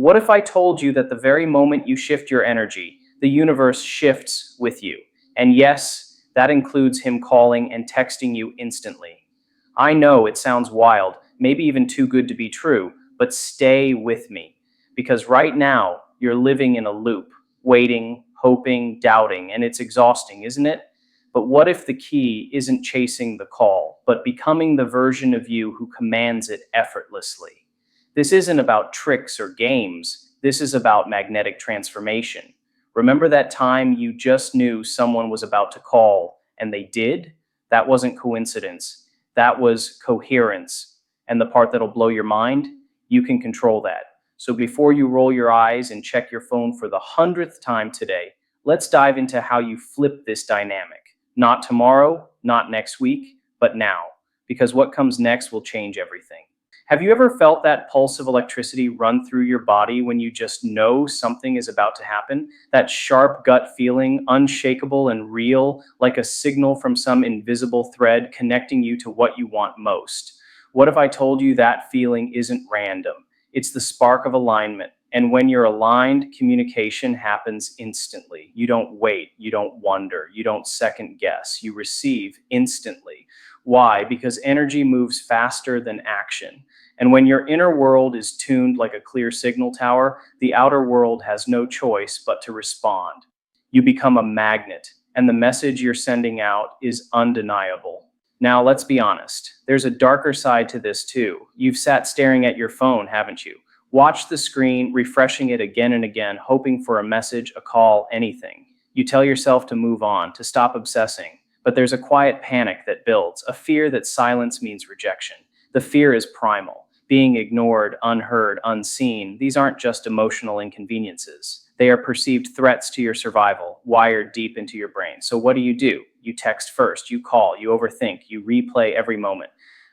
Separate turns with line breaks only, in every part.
What if I told you that the very moment you shift your energy, the universe shifts with you? And yes, that includes him calling and texting you instantly. I know it sounds wild, maybe even too good to be true, but stay with me. Because right now, you're living in a loop, waiting, hoping, doubting, and it's exhausting, isn't it? But what if the key isn't chasing the call, but becoming the version of you who commands it effortlessly? This isn't about tricks or games. This is about magnetic transformation. Remember that time you just knew someone was about to call and they did? That wasn't coincidence. That was coherence. And the part that'll blow your mind, you can control that. So before you roll your eyes and check your phone for the 100th time today, let's dive into how you flip this dynamic. Not tomorrow, not next week, but now. Because what comes next will change everything. Have you ever felt that pulse of electricity run through your body when you just know something is about to happen? That sharp gut feeling, unshakable and real, like a signal from some invisible thread connecting you to what you want most. What if I told you that feeling isn't random? It's the spark of alignment. And when you're aligned, communication happens instantly. You don't wait, you don't wonder, you don't second guess, you receive instantly. Why? Because energy moves faster than action. And when your inner world is tuned like a clear signal tower, the outer world has no choice but to respond. You become a magnet, and the message you're sending out is undeniable. Now, let's be honest. There's a darker side to this too. You've sat staring at your phone, haven't you? Watched the screen, refreshing it again and again, hoping for a message, a call, anything. You tell yourself to move on, to stop obsessing. But there's a quiet panic that builds, a fear that silence means rejection. The fear is primal. Being ignored, unheard, unseen, these aren't just emotional inconveniences. They are perceived threats to your survival, wired deep into your brain. So what do? You text first, you call, you overthink, you replay every moment.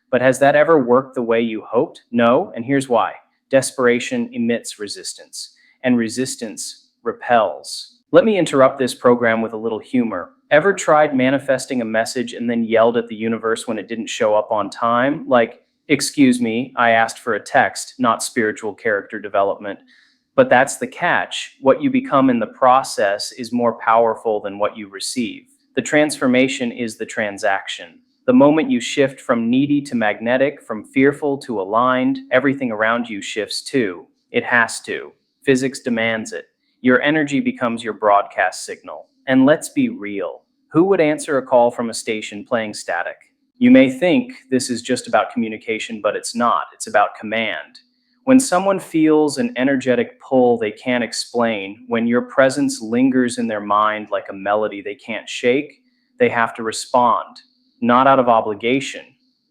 But has that ever worked the way you hoped? No, and here's why. Desperation emits resistance, and resistance repels. Let me interrupt this program with a little humor. Ever tried manifesting a message and then yelled at the universe when it didn't show up on time? Like, excuse me, I asked for a text, not spiritual character development. But that's the catch. What you become in the process is more powerful than what you receive. The transformation is the transaction. The moment you shift from needy to magnetic, from fearful to aligned, everything around you shifts too. It has to. Physics demands it. Your energy becomes your broadcast signal. And let's be real. Who would answer a call from a station playing static? You may think this is just about communication, but it's not. It's about command. When someone feels an energetic pull they can't explain, when your presence lingers in their mind like a melody they can't shake, they have to respond. Not out of obligation,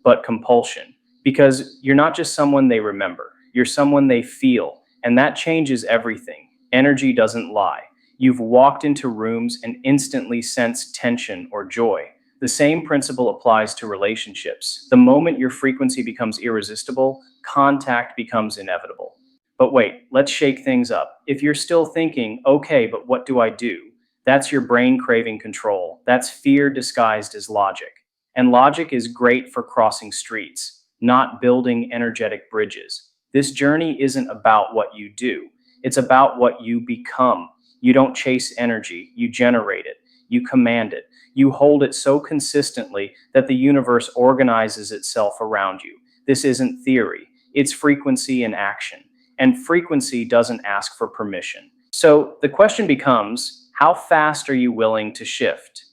but compulsion. Because you're not just someone they remember, you're someone they feel, and that changes everything. Energy doesn't lie. You've walked into rooms and instantly sensed tension or joy. The same principle applies to relationships. The moment your frequency becomes irresistible, contact becomes inevitable. But wait, let's shake things up. If you're still thinking, okay, but what do I do? That's your brain craving control. That's fear disguised as logic. And logic is great for crossing streets, not building energetic bridges. This journey isn't about what you do. It's about what you become. You don't chase energy, you generate it. You command it. You hold it so consistently that the universe organizes itself around you. This isn't theory. It's frequency in action. And frequency doesn't ask for permission. So the question becomes, how fast are you willing to shift?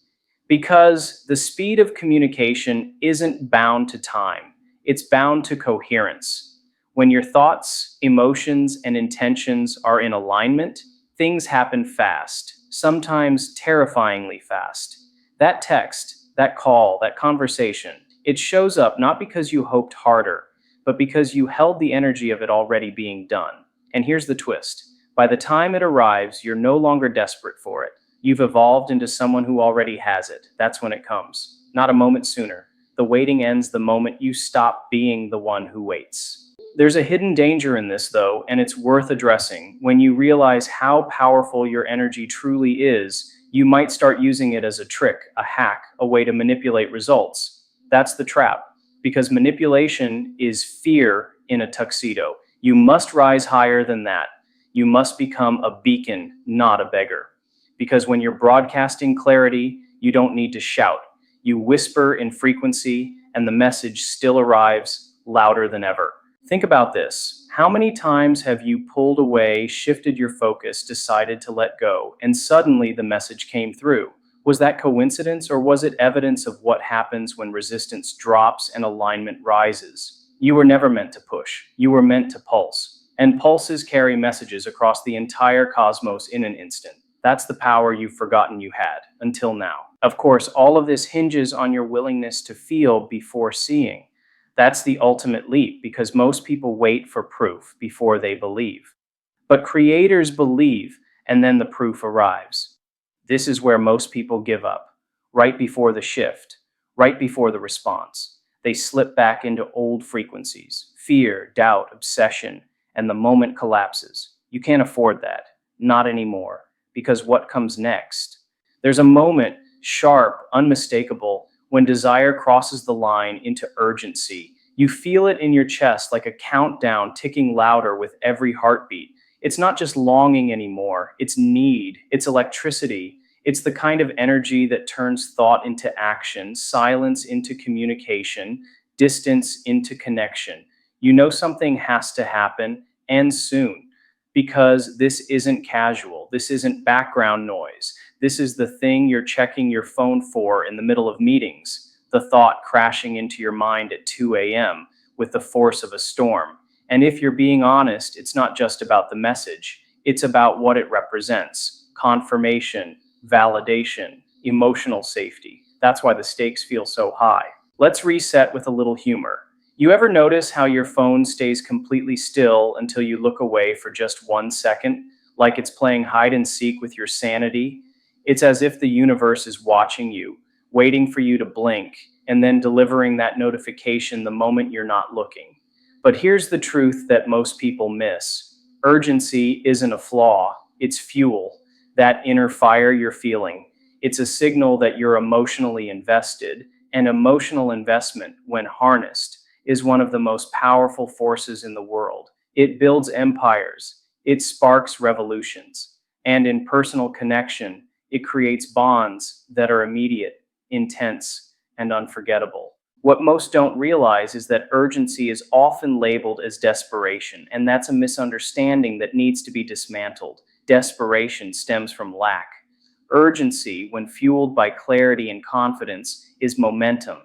Because the speed of communication isn't bound to time. It's bound to coherence. When your thoughts, emotions, and intentions are in alignment, things happen fast, sometimes terrifyingly fast. That text, that call, that conversation, it shows up not because you hoped harder, but because you held the energy of it already being done. And here's the twist. By the time it arrives, you're no longer desperate for it. You've evolved into someone who already has it. That's when it comes, not a moment sooner. The waiting ends the moment you stop being the one who waits. There's a hidden danger in this, though, and it's worth addressing. When you realize how powerful your energy truly is, you might start using it as a trick, a hack, a way to manipulate results. That's the trap, because manipulation is fear in a tuxedo. You must rise higher than that. You must become a beacon, not a beggar. Because when you're broadcasting clarity, you don't need to shout. You whisper in frequency, and the message still arrives louder than ever. Think about this. How many times have you pulled away, shifted your focus, decided to let go, and suddenly the message came through? Was that coincidence, or was it evidence of what happens when resistance drops and alignment rises? You were never meant to push. You were meant to pulse. And pulses carry messages across the entire cosmos in an instant. That's the power you've forgotten you had, until now. Of course, all of this hinges on your willingness to feel before seeing. That's the ultimate leap, because most people wait for proof before they believe. But creators believe, and then the proof arrives. This is where most people give up, right before the shift, right before the response. They slip back into old frequencies, fear, doubt, obsession, and the moment collapses. You can't afford that, not anymore, because what comes next? There's a moment, sharp, unmistakable, when desire crosses the line into urgency. You feel it in your chest like a countdown ticking louder with every heartbeat. It's not just longing anymore, it's need, it's electricity. It's the kind of energy that turns thought into action, silence into communication, distance into connection. You know something has to happen, and soon, because this isn't casual, this isn't background noise. This is the thing you're checking your phone for in the middle of meetings, the thought crashing into your mind at 2 a.m. with the force of a storm. And if you're being honest, it's not just about the message, it's about what it represents: confirmation, validation, emotional safety. That's why the stakes feel so high. Let's reset with a little humor. You ever notice how your phone stays completely still until you look away for just 1 second, like it's playing hide and seek with your sanity? It's as if the universe is watching you, waiting for you to blink, and then delivering that notification the moment you're not looking. But here's the truth that most people miss: urgency isn't a flaw, it's fuel. That inner fire you're feeling. It's a signal that you're emotionally invested, and emotional investment, when harnessed, is one of the most powerful forces in the world. It builds empires, it sparks revolutions, and in personal connection, it creates bonds that are immediate, intense, and unforgettable. What most don't realize is that urgency is often labeled as desperation, and that's a misunderstanding that needs to be dismantled. Desperation stems from lack. Urgency, when fueled by clarity and confidence, is momentum.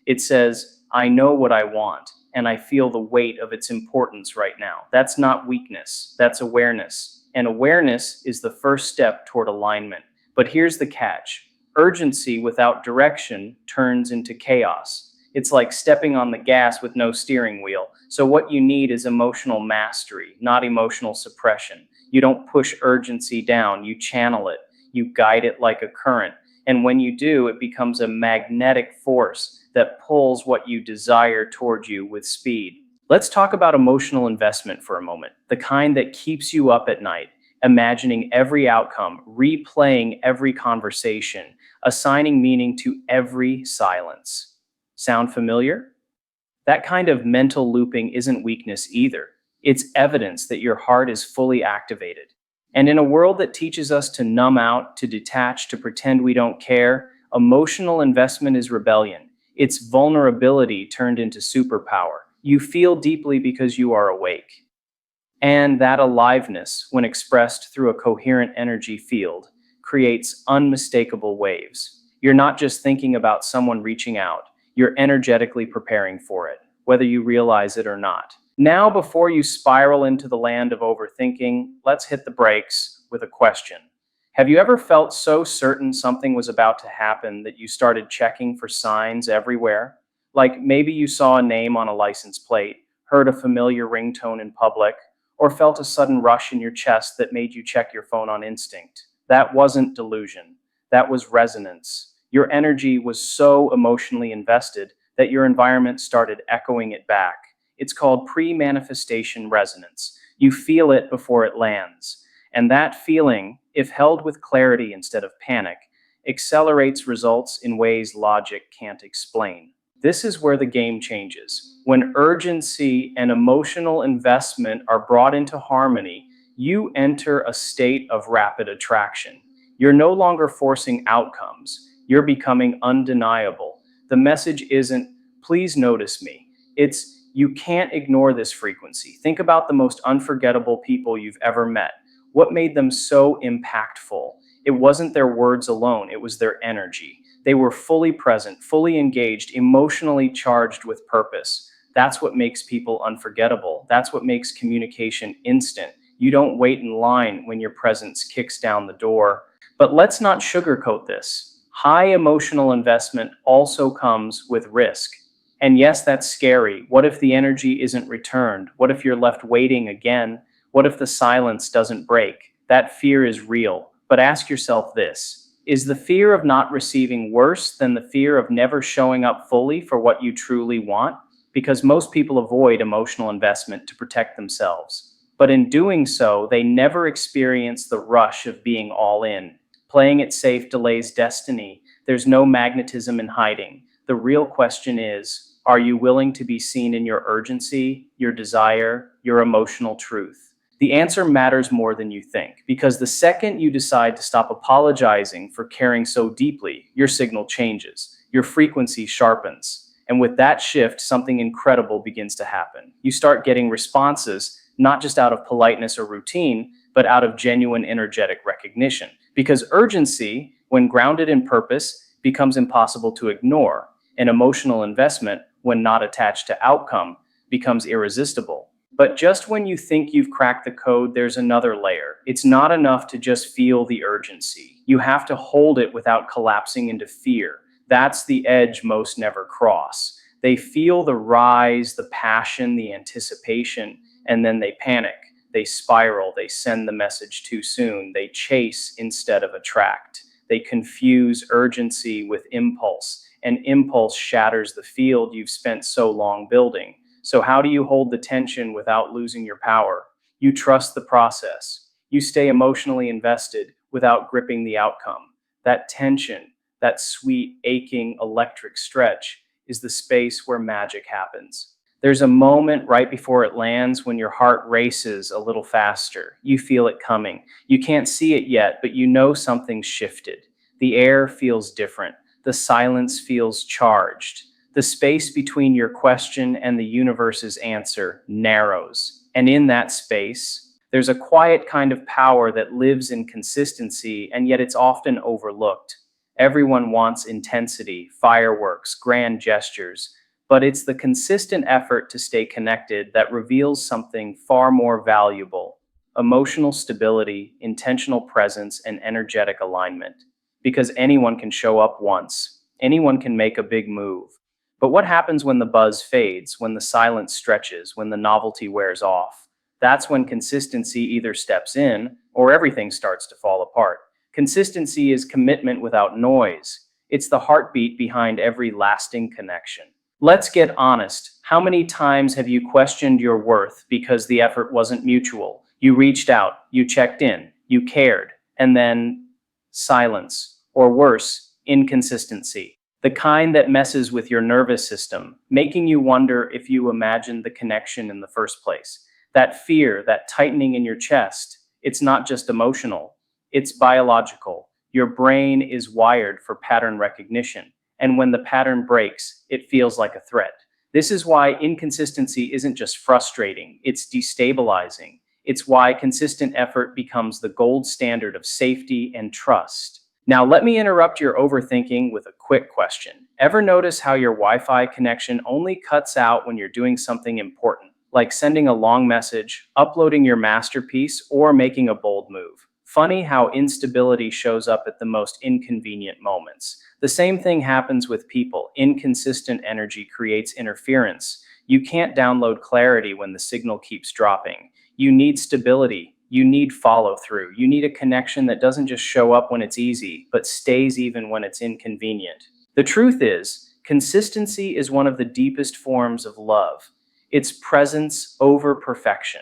It says, I know what I want, and I feel the weight of its importance right now. That's not weakness, that's awareness. And awareness is the first step toward alignment. But here's the catch: urgency without direction turns into chaos. It's like stepping on the gas with no steering wheel. So, what you need is emotional mastery, not emotional suppression. You don't push urgency down, you channel it, you guide it like a current. And when you do, it becomes a magnetic force that pulls what you desire toward you with speed. Let's talk about emotional investment for a moment, the kind that keeps you up at night, imagining every outcome, replaying every conversation, assigning meaning to every silence. Sound familiar? That kind of mental looping isn't weakness either. It's evidence that your heart is fully activated. And in a world that teaches us to numb out, to detach, to pretend we don't care, emotional investment is rebellion. It's vulnerability turned into superpower. You feel deeply because you are awake. And that aliveness, when expressed through a coherent energy field, creates unmistakable waves. You're not just thinking about someone reaching out, you're energetically preparing for it, whether you realize it or not. Now, before you spiral into the land of overthinking, let's hit the brakes with a question. Have you ever felt so certain something was about to happen that you started checking for signs everywhere? Like maybe you saw a name on a license plate, heard a familiar ringtone in public, or felt a sudden rush in your chest that made you check your phone on instinct. That wasn't delusion. That was resonance. Your energy was so emotionally invested that your environment started echoing it back. It's called pre-manifestation resonance. You feel it before it lands. And that feeling, if held with clarity instead of panic, accelerates results in ways logic can't explain. This is where the game changes. When urgency and emotional investment are brought into harmony, you enter a state of rapid attraction. You're no longer forcing outcomes, you're becoming undeniable. The message isn't, please notice me. It's, you can't ignore this frequency. Think about the most unforgettable people you've ever met. What made them so impactful? It wasn't their words alone, it was their energy. They were fully present, fully engaged, emotionally charged with purpose. That's what makes people unforgettable. That's what makes communication instant. You don't wait in line when your presence kicks down the door. But let's not sugarcoat this. High emotional investment also comes with risk. And yes, that's scary. What if the energy isn't returned? What if you're left waiting again? What if the silence doesn't break? That fear is real. But ask yourself this: is the fear of not receiving worse than the fear of never showing up fully for what you truly want? Because most people avoid emotional investment to protect themselves. But in doing so, they never experience the rush of being all in. Playing it safe delays destiny. There's no magnetism in hiding. The real question is, are you willing to be seen in your urgency, your desire, your emotional truth? The answer matters more than you think, because the second you decide to stop apologizing for caring so deeply, your signal changes, your frequency sharpens. And with that shift, something incredible begins to happen. You start getting responses, not just out of politeness or routine, but out of genuine energetic recognition. Because urgency, when grounded in purpose, becomes impossible to ignore. And emotional investment, when not attached to outcome, becomes irresistible. But just when you think you've cracked the code, there's another layer. It's not enough to just feel the urgency. You have to hold it without collapsing into fear. That's the edge most never cross. They feel the rise, the passion, the anticipation, and then they panic. They spiral. They send the message too soon. They chase instead of attract. They confuse urgency with impulse, and impulse shatters the field you've spent so long building. So how do you hold the tension without losing your power? You trust the process. You stay emotionally invested without gripping the outcome. That tension, that sweet, aching, electric stretch, is the space where magic happens. There's a moment right before it lands when your heart races a little faster. You feel it coming. You can't see it yet, but you know something's shifted. The air feels different. The silence feels charged. The space between your question and the universe's answer narrows. And in that space, there's a quiet kind of power that lives in consistency, and yet it's often overlooked. Everyone wants intensity, fireworks, grand gestures, but it's the consistent effort to stay connected that reveals something far more valuable: emotional stability, intentional presence, and energetic alignment. Because anyone can show up once, anyone can make a big move. But what happens when the buzz fades, when the silence stretches, when the novelty wears off? That's when consistency either steps in or everything starts to fall apart. Consistency is commitment without noise. It's the heartbeat behind every lasting connection. Let's get honest. How many times have you questioned your worth because the effort wasn't mutual? You reached out, you checked in, you cared, and then silence, or worse, inconsistency. The kind that messes with your nervous system, making you wonder if you imagined the connection in the first place. That fear, that tightening in your chest, it's not just emotional, it's biological. Your brain is wired for pattern recognition, and when the pattern breaks, it feels like a threat. This is why inconsistency isn't just frustrating, it's destabilizing. It's why consistent effort becomes the gold standard of safety and trust. Now, let me interrupt your overthinking with a quick question. Ever notice how your Wi-Fi connection only cuts out when you're doing something important, like sending a long message, uploading your masterpiece, or making a bold move? Funny how instability shows up at the most inconvenient moments. The same thing happens with people. Inconsistent energy creates interference. You can't download clarity when the signal keeps dropping. You need stability. You need follow through. You need a connection that doesn't just show up when it's easy, but stays even when it's inconvenient. The truth is, consistency is one of the deepest forms of love. It's presence over perfection.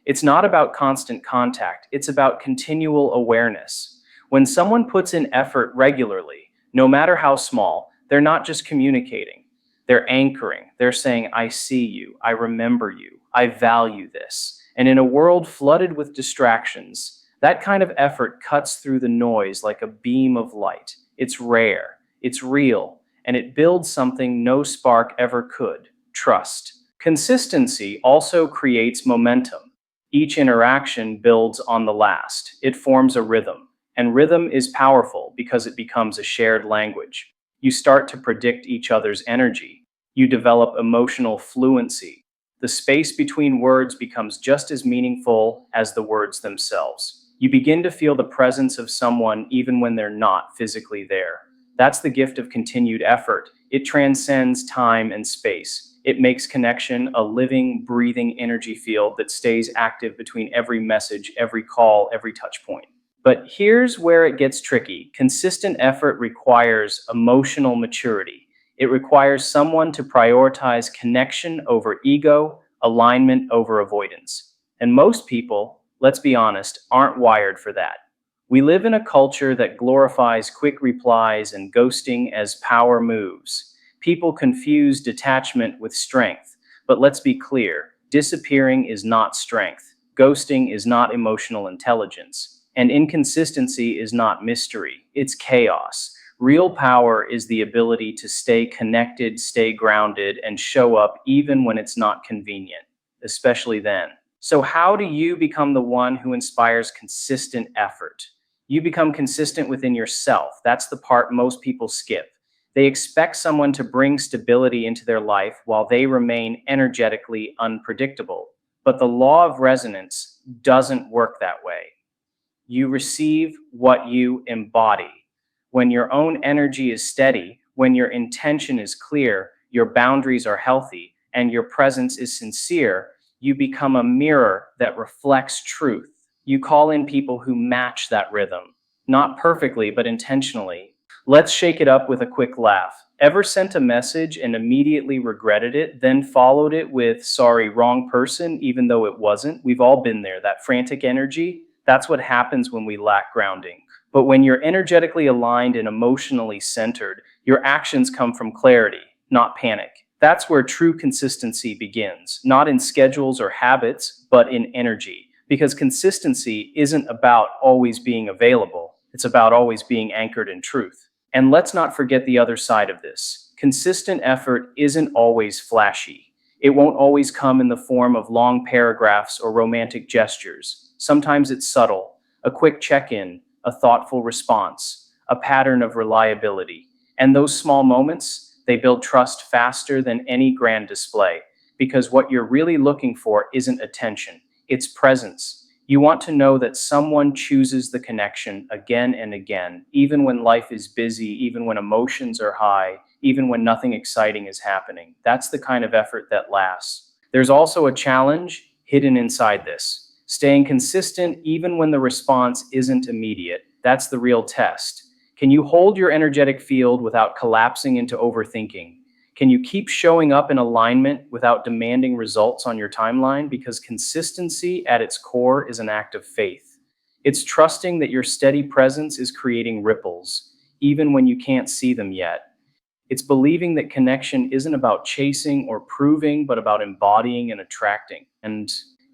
It's not about constant contact, it's about continual awareness. When someone puts in effort regularly, no matter how small, they're not just communicating. They're anchoring. They're saying, I see you, I remember you, I value this. And in a world flooded with distractions, that kind of effort cuts through the noise like a beam of light. It's rare, it's real, and it builds something no spark ever could: trust. Consistency also creates momentum. Each interaction builds on the last. It forms a rhythm. And rhythm is powerful because it becomes a shared language. You start to predict each other's energy. You develop emotional fluency. The space between words becomes just as meaningful as the words themselves. You begin to feel the presence of someone even when they're not physically there. That's the gift of continued effort. It transcends time and space. It makes connection a living, breathing energy field that stays active between every message, every call, every touch point. But here's where it gets tricky. Consistent effort requires emotional maturity. It requires someone to prioritize connection over ego, alignment over avoidance. And most people, let's be honest, aren't wired for that. We live in a culture that glorifies quick replies and ghosting as power moves. People confuse detachment with strength. But let's be clear, disappearing is not strength. Ghosting is not emotional intelligence. And inconsistency is not mystery, it's chaos. Real power is the ability to stay connected, stay grounded, and show up even when it's not convenient, especially then. So, how do you become the one who inspires consistent effort? You become consistent within yourself. That's the part most people skip. They expect someone to bring stability into their life while they remain energetically unpredictable. But the law of resonance doesn't work that way. You receive what you embody. When your own energy is steady, when your intention is clear, your boundaries are healthy, and your presence is sincere, you become a mirror that reflects truth. You call in people who match that rhythm, not perfectly, but intentionally. Let's shake it up with a quick laugh. Ever sent a message and immediately regretted it, then followed it with, sorry, wrong person, even though it wasn't? We've all been there. That frantic energy, that's what happens when we lack grounding. But when you're energetically aligned and emotionally centered, your actions come from clarity, not panic. That's where true consistency begins, not in schedules or habits, but in energy. Because consistency isn't about always being available, it's about always being anchored in truth. And let's not forget the other side of this. Consistent effort isn't always flashy. It won't always come in the form of long paragraphs or romantic gestures. Sometimes it's subtle, a quick check-in, a thoughtful response, a pattern of reliability. And those small moments, they build trust faster than any grand display. Because what you're really looking for isn't attention, it's presence. You want to know that someone chooses the connection again and again, even when life is busy, even when emotions are high, even when nothing exciting is happening. That's the kind of effort that lasts. There's also a challenge hidden inside this. Staying consistent even when the response isn't immediate. That's the real test. Can you hold your energetic field without collapsing into overthinking? Can you keep showing up in alignment without demanding results on your timeline? Because consistency at its core is an act of faith. It's trusting that your steady presence is creating ripples, even when you can't see them yet. It's believing that connection isn't about chasing or proving, but about embodying and attracting.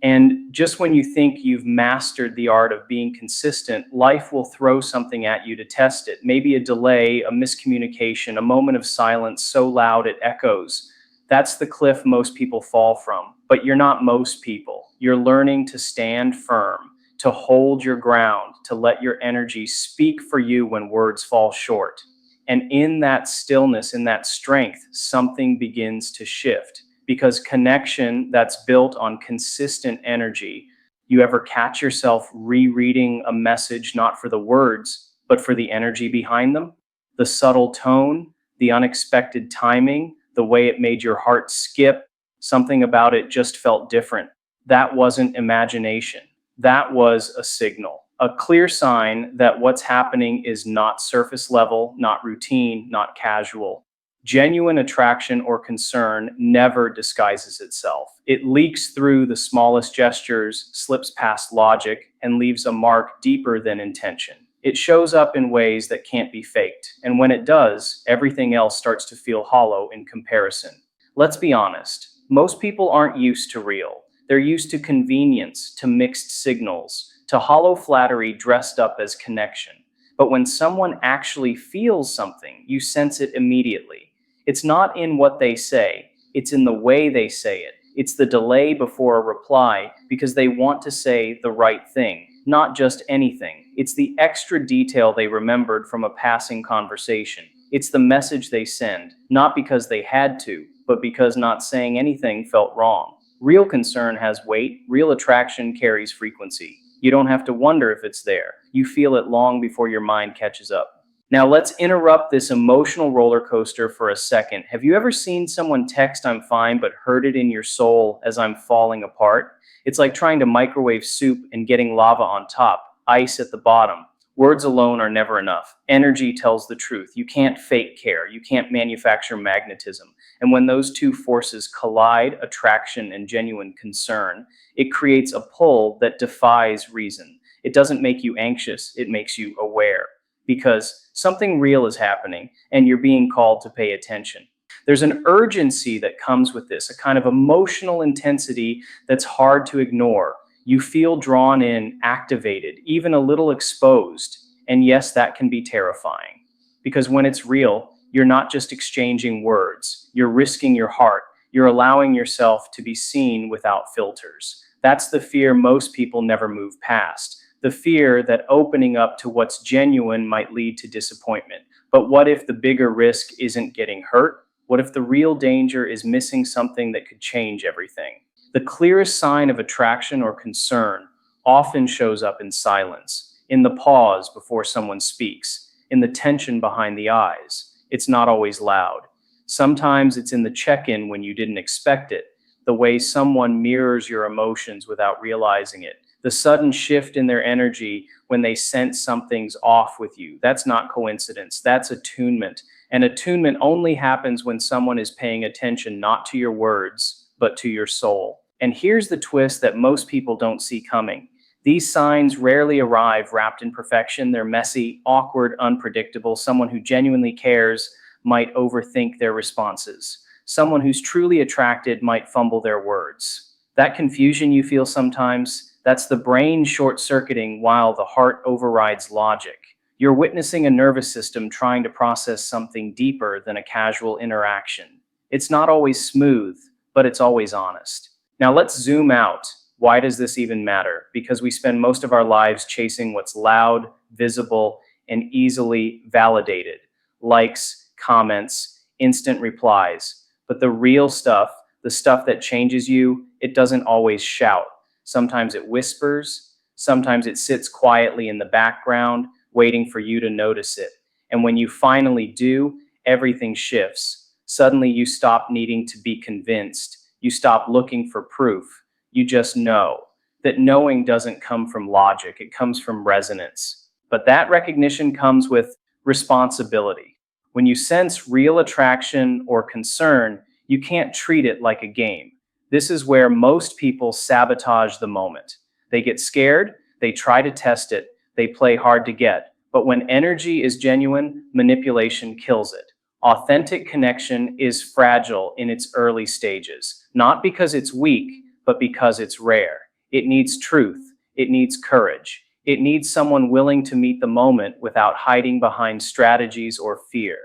And just when you think you've mastered the art of being consistent, life will throw something at you to test it. Maybe a delay, a miscommunication, a moment of silence so loud it echoes. That's the cliff most people fall from. But you're not most people. You're learning to stand firm, to hold your ground, to let your energy speak for you when words fall short. And in that stillness, in that strength, something begins to shift. Because connection that's built on consistent energy, you ever catch yourself rereading a message not for the words, but for the energy behind them? The subtle tone, the unexpected timing, the way it made your heart skip, something about it just felt different. That wasn't imagination. That was a signal, a clear sign that what's happening is not surface level, not routine, not casual. Genuine attraction or concern never disguises itself. It leaks through the smallest gestures, slips past logic, and leaves a mark deeper than intention. It shows up in ways that can't be faked, and when it does, everything else starts to feel hollow in comparison. Let's be honest, most people aren't used to real. They're used to convenience, to mixed signals, to hollow flattery dressed up as connection. But when someone actually feels something, you sense it immediately. It's not in what they say, it's in the way they say it. It's the delay before a reply because they want to say the right thing, not just anything. It's the extra detail they remembered from a passing conversation. It's the message they send, not because they had to, but because not saying anything felt wrong. Real concern has weight, real attraction carries frequency. You don't have to wonder if it's there. You feel it long before your mind catches up. Now let's interrupt this emotional roller coaster for a second. Have you ever seen someone text "I'm fine" but heard it in your soul as "I'm falling apart"? It's like trying to microwave soup and getting lava on top, ice at the bottom. Words alone are never enough. Energy tells the truth. You can't fake care. You can't manufacture magnetism. And when those two forces collide, attraction and genuine concern, it creates a pull that defies reason. It doesn't make you anxious, it makes you aware because something real is happening and you're being called to pay attention. There's an urgency that comes with this, a kind of emotional intensity that's hard to ignore. You feel drawn in, activated, even a little exposed. And yes, that can be terrifying. Because when it's real, you're not just exchanging words, you're risking your heart, you're allowing yourself to be seen without filters. That's the fear most people never move past. The fear that opening up to what's genuine might lead to disappointment. But what if the bigger risk isn't getting hurt? What if the real danger is missing something that could change everything? The clearest sign of attraction or concern often shows up in silence, in the pause before someone speaks, in the tension behind the eyes. It's not always loud. Sometimes it's in the check-in when you didn't expect it, the way someone mirrors your emotions without realizing it, the sudden shift in their energy when they sense something's off with you. That's not coincidence, that's attunement. And attunement only happens when someone is paying attention not to your words, but to your soul. And here's the twist that most people don't see coming. These signs rarely arrive wrapped in perfection. They're messy, awkward, unpredictable. Someone who genuinely cares might overthink their responses. Someone who's truly attracted might fumble their words. That confusion you feel sometimes, that's the brain short-circuiting while the heart overrides logic. You're witnessing a nervous system trying to process something deeper than a casual interaction. It's not always smooth, but it's always honest. Now let's zoom out. Why does this even matter? Because we spend most of our lives chasing what's loud, visible, and easily validated. Likes, comments, instant replies. But the real stuff, the stuff that changes you, it doesn't always shout. Sometimes it whispers, sometimes it sits quietly in the background, waiting for you to notice it. And when you finally do, everything shifts. Suddenly you stop needing to be convinced. You stop looking for proof. You just know. That knowing doesn't come from logic, it comes from resonance. But that recognition comes with responsibility. When you sense real attraction or concern, you can't treat it like a game. This is where most people sabotage the moment. They get scared, they try to test it, they play hard to get. But when energy is genuine, manipulation kills it. Authentic connection is fragile in its early stages, not because it's weak, but because it's rare. It needs truth, it needs courage, it needs someone willing to meet the moment without hiding behind strategies or fear.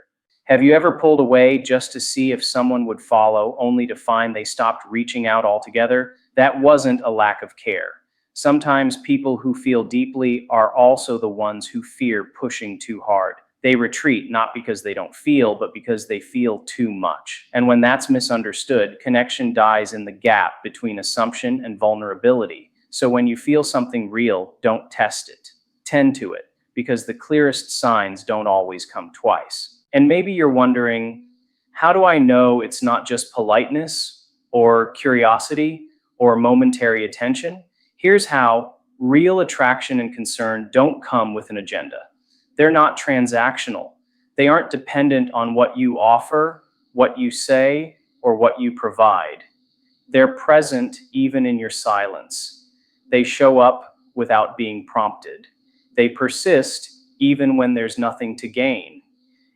Have you ever pulled away just to see if someone would follow, only to find they stopped reaching out altogether? That wasn't a lack of care. Sometimes people who feel deeply are also the ones who fear pushing too hard. They retreat not because they don't feel, but because they feel too much. And when that's misunderstood, connection dies in the gap between assumption and vulnerability. So when you feel something real, don't test it. Tend to it, because the clearest signs don't always come twice. And maybe you're wondering, how do I know it's not just politeness or curiosity or momentary attention? Here's how. Real attraction and concern don't come with an agenda. They're not transactional. They aren't dependent on what you offer, what you say, or what you provide. They're present even in your silence. They show up without being prompted. They persist even when there's nothing to gain.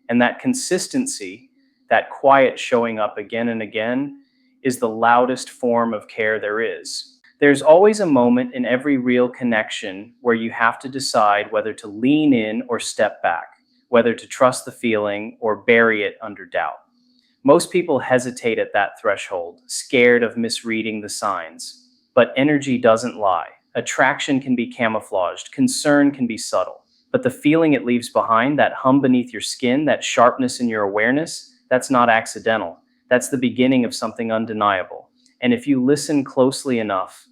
And that consistency, that quiet showing up again and again, is the loudest form of care there is. There's always a moment in every real connection where you have to decide whether to lean in or step back, whether to trust the feeling or bury it under doubt. Most people hesitate at that threshold, scared of misreading the signs. But energy doesn't lie. Attraction can be camouflaged, concern can be subtle. But the feeling it leaves behind, that hum beneath your skin, that sharpness in your awareness, that's not accidental. That's the beginning of something undeniable. And if you listen closely enough,